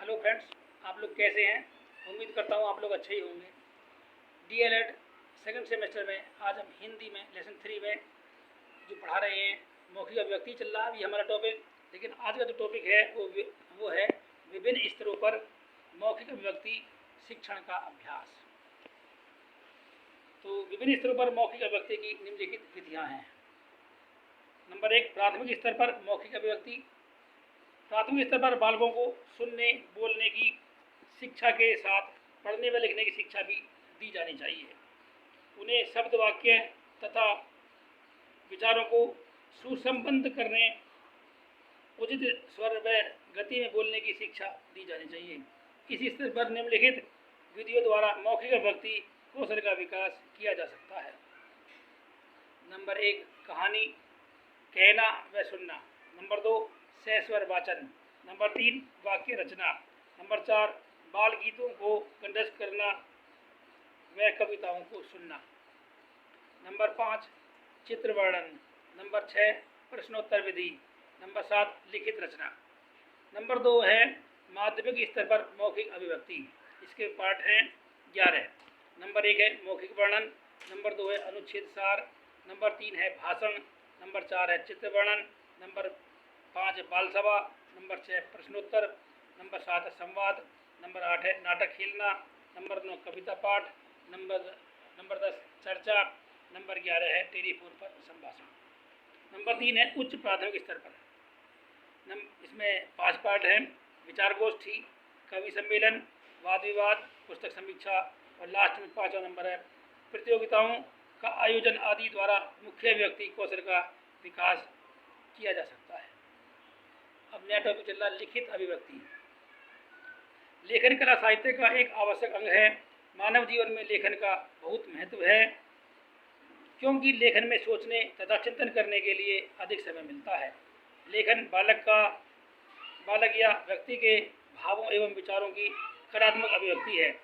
Hello friends, आप लोग कैसे हैं। उम्मीद करता हूँ आप लोग अच्छे ही होंगे। डीएलएड सेकंड सेमेस्टर में आज हम हिंदी में लेसन 3 में जो पढ़ा रहे हैं मौखिक अभिव्यक्ति चल रहा है अभी हमारा टॉपिक। लेकिन आज का जो टॉपिक है वो है विभिन्न स्तरों पर मौखिक अभिव्यक्ति शिक्षण का अभ्यास। तो विभिन्न स्तरों पर मौखिक अभिव्यक्ति की निम्नलिखित विधियाँ हैं। नंबर 1, प्राथमिक स्तर पर मौखिक अभिव्यक्ति। प्राथमिक स्तर पर बालकों को सुनने बोलने की शिक्षा के साथ पढ़ने व लिखने की शिक्षा भी दी जानी चाहिए। उन्हें शब्द वाक्य तथा विचारों को सुसंबद्ध करने, उचित स्वर व गति में बोलने की शिक्षा दी जानी चाहिए। इस स्तर पर निम्नलिखित विधियों द्वारा मौखिक अभिव्यक्ति कौशल का विकास किया जा सकता है। नंबर 1, कहानी कहना व सुनना। नंबर 2, सहस्वर वाचन। नंबर 3, वाक्य रचना। नंबर 4, बाल गीतों को कंठस्थ करना व कविताओं को सुनना। नंबर 5, चित्र वर्णन। नंबर 6, प्रश्नोत्तर विधि। नंबर 7, लिखित रचना। नंबर 2 है माध्यमिक स्तर पर मौखिक अभिव्यक्ति। इसके पाठ हैं 11। नंबर 1 है मौखिक वर्णन। नंबर 2 है अनुच्छेद सार। नंबर 3 है भाषण। नंबर 4 है चित्र वर्णन। नंबर 5 है बाल सभा। नंबर 6 प्रश्नोत्तर। नंबर 7 है संवाद। नंबर 8 है नाटक खेलना। नंबर 9 कविता पाठ। नंबर 10 चर्चा। नंबर 11 है टेलीफोन पर संभाषण। नंबर 3 है उच्च प्राथमिक स्तर पर। इसमें 5 पाठ हैं: विचार गोष्ठी, कवि सम्मेलन, वाद विवाद, पुस्तक समीक्षा और लास्ट में 5वां नंबर है प्रतियोगिताओं का आयोजन आदि द्वारा मुख्य अभिव्यक्ति कौशल का विकास किया जा सकता है। अब नया टॉपिक चल रहा है लिखित अभिव्यक्ति। लेखन कला साहित्य का एक आवश्यक अंग है। मानव जीवन में लेखन का बहुत महत्व है, क्योंकि लेखन में सोचने तथा चिंतन करने के लिए अधिक समय मिलता है। लेखन बालक या व्यक्ति के भावों एवं विचारों की कलात्मक अभिव्यक्ति है।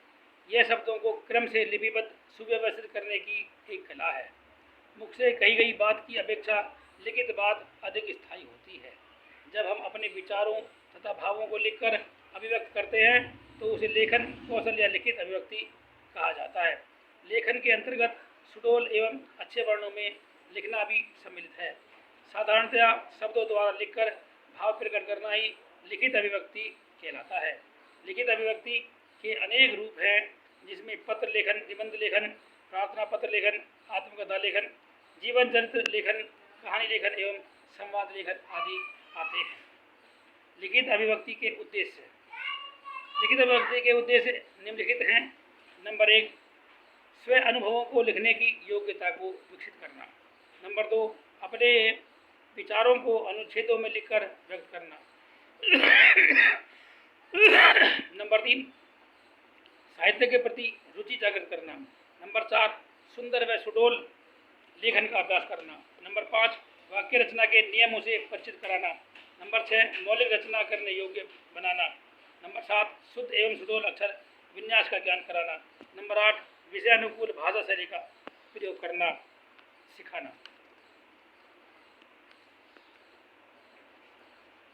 यह शब्दों को क्रम से लिपिबद्ध सुव्यवस्थित करने की एक कला है। मुख से कही गई बात की अपेक्षा लिखित बात अधिक स्थायी होती है। जब हम अपने विचारों तथा भावों को लिखकर अभिव्यक्त करते हैं तो उसे लेखन कौशल या लिखित अभिव्यक्ति कहा जाता है। लेखन के अंतर्गत सुडोल एवं अच्छे वर्णों में लिखना भी सम्मिलित है। साधारणतया शब्दों द्वारा लिखकर भाव प्रकट करना ही लिखित अभिव्यक्ति कहलाता है। लिखित अभिव्यक्ति के अनेक रूप हैं, जिसमें पत्र लेखन, निबंध लेखन, प्रार्थना पत्र लेखन, आत्मकथा लेखन, जीवन चरित्र लेखन, कहानी लेखन एवं संवाद लेखन आदि आते हैं। लिखित अभिव्यक्ति के उद्देश्य। लिखित अभिव्यक्ति के उद्देश्य निम्नलिखित हैं। नंबर 1, स्व अनुभवों को लिखने की योग्यता को विकसित करना। नंबर 2, अपने विचारों को अनुच्छेदों में लिखकर व्यक्त करना। नंबर 3, साहित्य के प्रति रुचि जागृत करना। नंबर 4, सुंदर व सुडोल लेखन का अभ्यास करना। नंबर 5, वाक्य रचना के नियमों से परिचित कराना। नंबर 6, मौलिक रचना करने योग्य बनाना। नंबर 7, शुद्ध एवं सुडोल अक्षर विन्यास का ज्ञान कराना। नंबर 8, विषय अनुकूल भाषा शैली का प्रयोग करना सिखाना।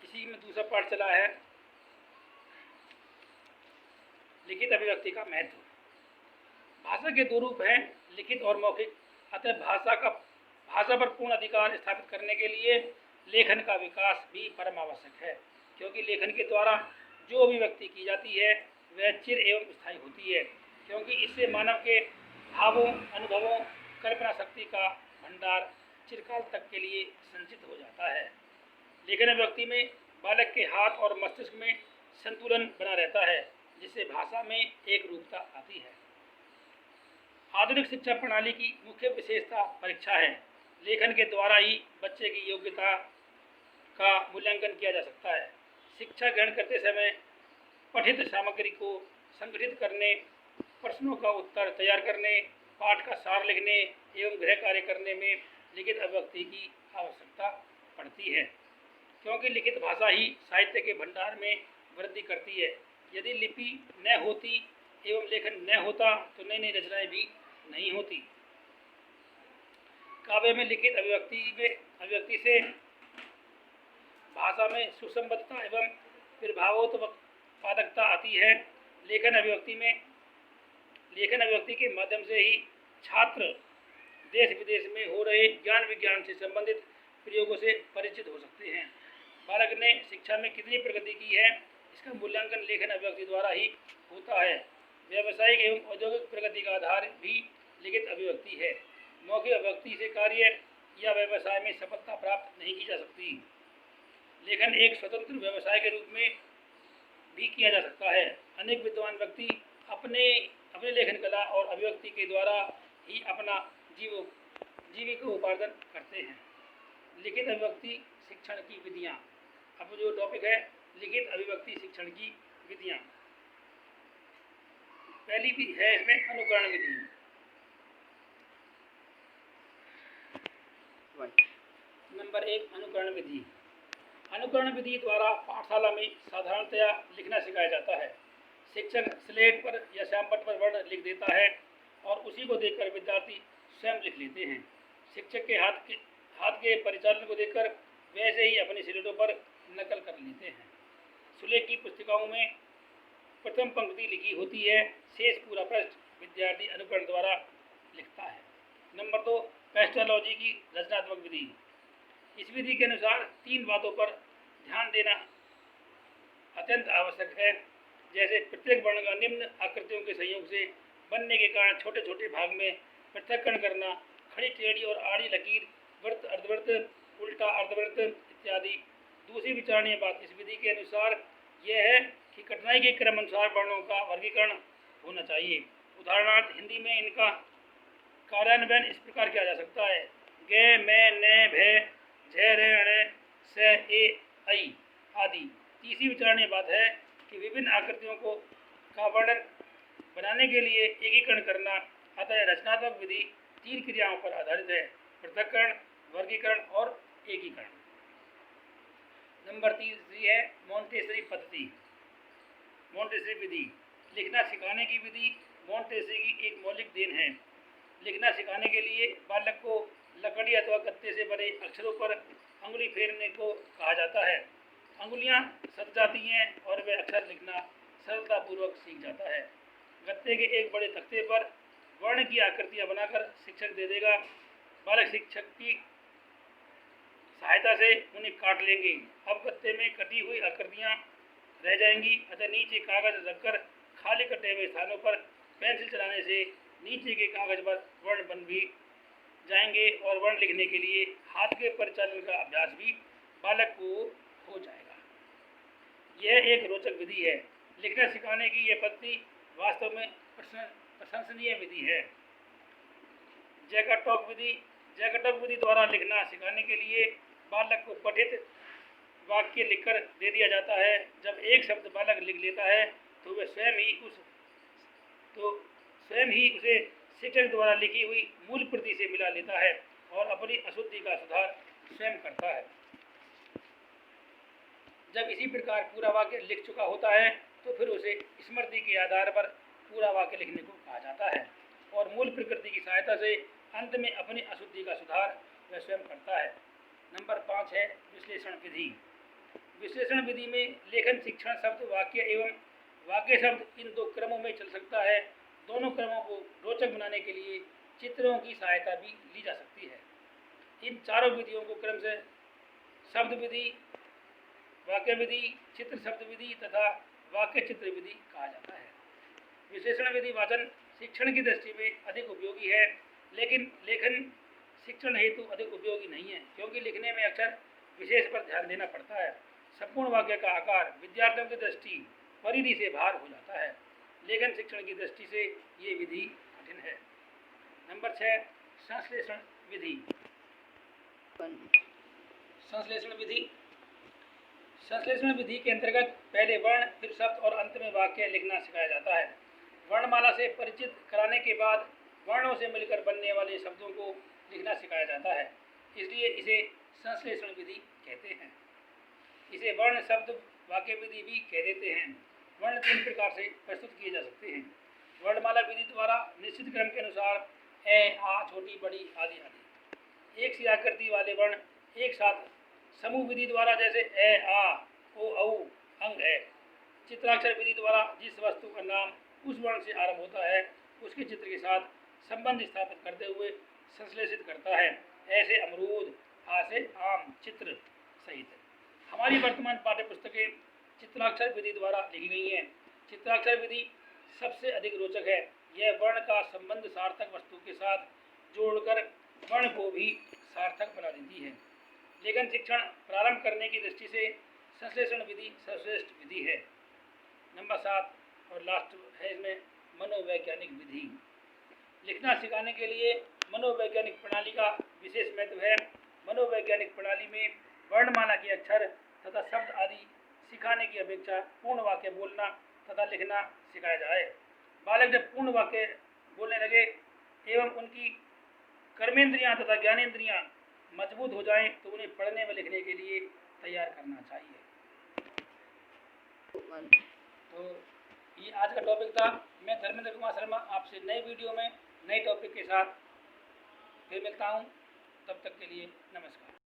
इसी में दूसरा पाठ चला है लिखित अभिव्यक्ति का महत्व। भाषा के 2 रूप हैं, लिखित और मौखिक। अतः भाषा पर पूर्ण अधिकार स्थापित करने के लिए लेखन का विकास भी परम आवश्यक है, क्योंकि लेखन के द्वारा जो अभिव्यक्ति की जाती है वह चिर एवं स्थायी होती है, क्योंकि इससे मानव के भावों, अनुभवों, कल्पना शक्ति का भंडार चिरकाल तक के लिए संचित हो जाता है। लेखन अभिव्यक्ति में बालक के हाथ और मस्तिष्क में संतुलन बना रहता है, जिससे भाषा में एक रूपता आती है। आधुनिक शिक्षा प्रणाली की मुख्य विशेषता परीक्षा है। लेखन के द्वारा ही बच्चे की योग्यता का मूल्यांकन किया जा सकता है। शिक्षा ग्रहण करते समय पठित सामग्री को संगठित करने, प्रश्नों का उत्तर तैयार करने, पाठ का सार लिखने एवं गृह कार्य करने में लिखित अभिव्यक्ति की आवश्यकता पड़ती है, क्योंकि लिखित भाषा ही साहित्य के भंडार में वृद्धि करती है। यदि लिपि न होती एवं लेखन न होता तो नई नई रचनाएं भी नहीं होती। काव्य में लिखित अभिव्यक्ति से भाषा में सुसंबद्धता एवं प्रभावोत्मक उत्पादकता आती है। लेखन अभिव्यक्ति के माध्यम से ही छात्र देश विदेश में हो रहे ज्ञान विज्ञान से संबंधित प्रयोगों से परिचित हो सकते हैं। बालक ने शिक्षा में कितनी प्रगति की है, इसका मूल्यांकन लेखन अभिव्यक्ति द्वारा ही होता है। व्यावसायिक एवं औद्योगिक प्रगति का आधार भी लिखित अभिव्यक्ति है। मौखिक अभिव्यक्ति से कार्य या व्यवसाय में सफलता प्राप्त नहीं की जा सकती। लेखन एक स्वतंत्र व्यवसाय के रूप में भी किया जा सकता है। अनेक विद्वान व्यक्ति अपने लेखन कला और अभिव्यक्ति के द्वारा ही अपना जीविकोपार्जन करते हैं। लिखित अभिव्यक्ति शिक्षण की विधियाँ। अब जो टॉपिक है लिखित अभिव्यक्ति शिक्षण की विधियाँ। पहली भी है इसमें अनुकरण विधि। नंबर 1 अनुकरण विधि। अनुकरण विधि द्वारा पाठशाला में साधारणतया लिखना सिखाया जाता है। शिक्षक स्लेट पर या श्यामपट्ट पर वर्ण लिख देता है और उसी को देखकर विद्यार्थी स्वयं लिख लेते हैं। शिक्षक के हाथ के परिचालन को देखकर वैसे ही अपने स्लेटों पर नकल कर लेते हैं। सुलेख की पुस्तिकाओं में प्रथम पंक्ति लिखी होती है, शेष पूरा पृष्ठ विद्यार्थी अनुकरण द्वारा लिखता है। नंबर 2 पेस्टोलॉजी की रचनात्मक विधि। इस विधि के अनुसार 3 बातों पर ध्यान देना अत्यंत आवश्यक है, जैसे प्रत्येक वर्ण का निम्न आकृतियों के संयोग से बनने के कारण छोटे छोटे भाग में पृथक्करण करना, खड़ी टेढ़ी और आड़ी लकीर, वृत्त, अर्धवृत्त, उल्टा अर्धवृत्त इत्यादि। दूसरी विचारणीय बात इस विधि के अनुसार यह है कि कठिनाई के क्रम अनुसार वर्णों का वर्गीकरण होना चाहिए। उदाहरणार्थ हिंदी में इनका कार्यान्वयन इस प्रकार किया जा सकता है: गे, मैं, ने, भे, झे, रे, अणे, से, ए, ऐ आदि। तीसरी विचारणीय बात है कि विभिन्न आकृतियों का वर्णन बनाने के लिए एकीकरण करना। अतः रचनात्मक विधि 3 क्रियाओं पर आधारित है: पृथक्करण, वर्गीकरण और एकीकरण। नंबर 3 है मोंटेसरी पद्धति। मोंटेसरी विधि लिखना सिखाने की विधि मोंटेसरी की एक मौलिक देन है। लिखना सिखाने के लिए बालक को लकड़ी अथवा गत्ते से बने अक्षरों पर अंगुली फेरने को कहा जाता है। अंगुलियां सट जाती हैं और वह अक्षर लिखना सरलतापूर्वक सीख जाता है। गत्ते के एक बड़े तख्ते पर वर्ण की आकृतियां बनाकर शिक्षक दे देगा। बालक शिक्षक की सहायता से उन्हें काट लेंगे। अब गत्ते में कटी हुई आकृतियां रह जाएंगी, अतः नीचे कागज रखकर खाली कटे हुए स्थानों पर पेंसिल चलाने से नीचे के कागज पर वर्ण बन भी जाएंगे और वर्ण लिखने के लिए हाथ के परिचालन का अभ्यास भी बालक को हो जाएगा। यह एक रोचक विधि है। लिखना सिखाने की यह पद्धति वास्तव में प्रशंसनीय विधि है। जैकरटॉक विधि द्वारा लिखना सिखाने के लिए बालक को पठित वाक्य लिखकर दे दिया जाता है। जब एक शब्द बालक लिख लेता है तो वह स्वयं ही उसे शिक्षक द्वारा लिखी हुई मूल प्रति से मिला लेता है और अपनी अशुद्धि का सुधार स्वयं करता है। जब इसी प्रकार पूरा वाक्य लिख चुका होता है तो फिर उसे स्मृति के आधार पर पूरा वाक्य लिखने को कहा जाता है और मूल प्रकृति की सहायता से अंत में अपनी अशुद्धि का सुधार वह स्वयं करता है। नंबर 5 है विश्लेषण विधि। विश्लेषण विधि में लेखन शिक्षण शब्द वाक्य एवं वाक्य शब्द इन 2 क्रमों में चल सकता है। दोनों क्रमों को रोचक बनाने के लिए चित्रों की सहायता भी ली जा सकती है। इन चारों विधियों को क्रम से शब्द विधि, वाक्य विधि, चित्र शब्द विधि तथा वाक्य चित्र विधि कहा जाता है। विश्लेषण विधि वाचन शिक्षण की दृष्टि में अधिक उपयोगी है, लेकिन लेखन शिक्षण हेतु अधिक उपयोगी नहीं है, क्योंकि लिखने में अक्षर विशेष पर ध्यान देना पड़ता है। संपूर्ण वाक्य का आकार विद्यार्थियों की दृष्टि परिधि से बाहर हो जाता है। लेखन शिक्षण की दृष्टि से ये विधि कठिन है। नंबर 6 संश्लेषण विधि। संश्लेषण विधि के अंतर्गत पहले वर्ण, फिर शब्द और अंत में वाक्य लिखना सिखाया जाता है। वर्णमाला से परिचित कराने के बाद वर्णों से मिलकर बनने वाले शब्दों को लिखना सिखाया जाता है, इसलिए इसे संश्लेषण विधि कहते हैं। इसे वर्ण, शब्द, वाक्य विधि भी कह देते हैं। वर्ण 3 प्रकार से प्रस्तुत किए जा सकते हैं। वर्णमाला विधि द्वारा निश्चित क्रम के अनुसार ए, आ, छोटी, बड़ी आदि आदि एक सी आकृति वाले वर्ण एक साथ। समूह विधि द्वारा जैसे ए, आ, ओ, औ, अंग है। चित्राक्षर विधि द्वारा जिस वस्तु का नाम उस वर्ण से आरंभ होता है उसके चित्र के साथ संबंध स्थापित करते हुए संश्लेषित करता है। ऐसे अमरूद, आ से आम, चित्र सहित। हमारी वर्तमान पाठ्य पुस्तकें चित्राक्षर विधि द्वारा लिखी गई हैं। चित्राक्षर विधि सबसे अधिक रोचक है। यह वर्ण का संबंध सार्थक वस्तु के साथ जोड़कर वर्ण को भी सार्थक बना देती है। लेखन शिक्षण प्रारंभ करने की दृष्टि से संश्लेषण विधि सर्वश्रेष्ठ विधि है। नंबर 7 और लास्ट है इसमें मनोवैज्ञानिक विधि। लिखना सिखाने के लिए मनोवैज्ञानिक प्रणाली का विशेष महत्व है। मनोवैज्ञानिक प्रणाली में वर्णमाला के अक्षर तथा शब्द आदि सिखाने की अपेक्षा पूर्ण वाक्य बोलना तथा लिखना सिखाया जाए। बालक जब पूर्ण वाक्य बोलने लगे एवं उनकी कर्मेंद्रियां तथा ज्ञानेंद्रियां मजबूत हो जाएं तो उन्हें पढ़ने व लिखने के लिए तैयार करना चाहिए। तो ये आज का टॉपिक था। मैं धर्मेंद्र कुमार शर्मा आपसे नए वीडियो में नए टॉपिक के साथ फिर मिलता हूँ। तब तक के लिए नमस्कार।